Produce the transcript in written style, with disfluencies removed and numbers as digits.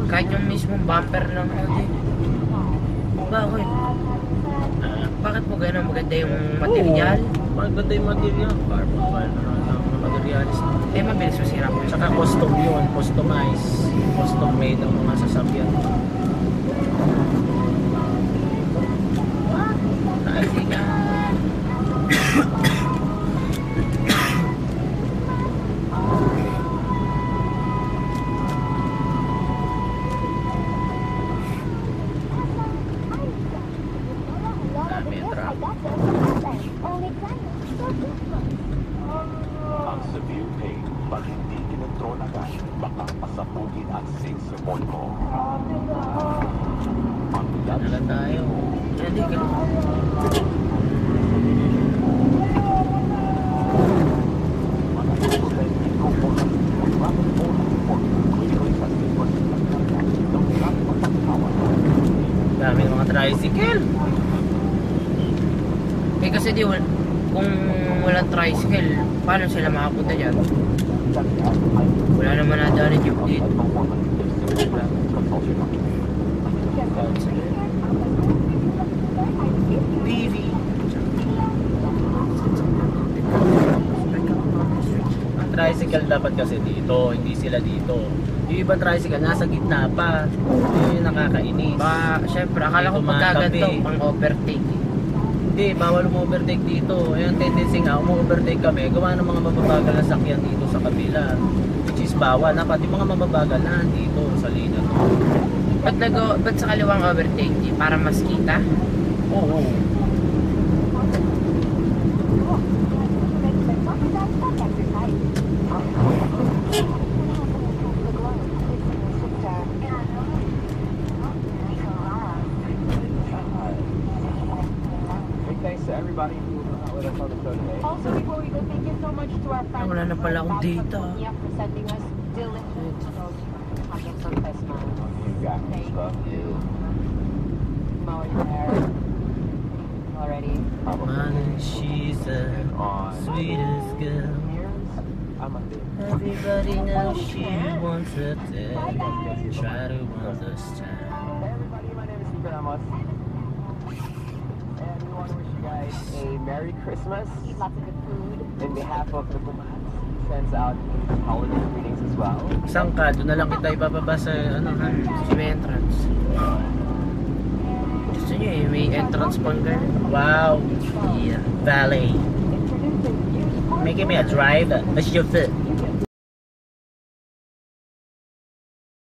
Kahit yung mismong bumper ng Audi. Bakit? Bakit po gano'n? Maganda yung material? Maganda yung material. Carbon fiber na materialis. Eh, mabilis masira po. Tsaka custom yun. Customize. Custom made ang mga sasakyan. Kasi nga. Ang severe pain pag hindi kinontrol agad, baka pasapugin ang singsipon mo. Ang Nala tayo. Hindi ka. Dami ng mga tricycle. Eh kasi kung walang tricycle, paano sila makapunta dyan? Wala naman nadaanin yung dito. PV. Ang tricycle dapat kasi dito, hindi sila dito. Yung ibang tricycle nasa gitna pa. Yun yung nakakainis. Syempre, akala ko pagkaganto pang overtake. Hindi, bawal umu-overtake dito. Yung tendency nga, umu-overtake kami, gawa ng mga mababagal na sakyan dito sa kabila. Which is bawal. Dapat yung mga mababagal na dito sa linya to. Ba't sa kaliwang overtake? Para mas kita? Oo. Thanks to everybody who with us on the show today. Also, before we go, thank you so much to our friends Wala na pala akong data. for sending us delicious nuggets on Christmas. You got me, stuff. You. Mowing your hair already. Man, she's the sweetest girl. I'm a bit. Everybody knows she wants a daddy. Try to understand. Hey everybody, my name is Stephen Amos. And we want to wish you guys a Merry Christmas. Eat lots of good food. In behalf of the Kumats, sends out holiday greetings as well. Saan ka? Doon na lang kita ibababa sa ano ha? Sa may entrance. Gusto nyo eh, may entrance pang ganun. Wow. Yeah. Valet. Making me a driver. A chauffeur.